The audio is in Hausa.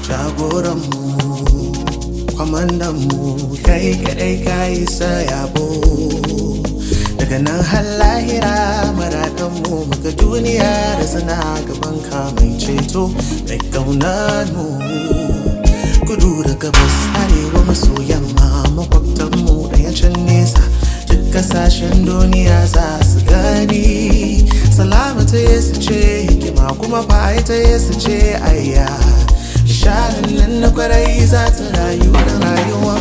jagoranmu, kwamandanmu, kai kadai kayi sayabo. Daga nan har lahira maraɗanmu muka duniya da suna gaban ka mai ceto mai ƙaunar mu. Kudu da gabas arewa maso yamma makwabtanmu ɗaya can nesa, duk ƙasashen duniya za su gani. Salama ta Yesu ce hikima kuma baya ta Yesu ce ayya. Bisharar nan na kwarai za ta rayu da rayuwa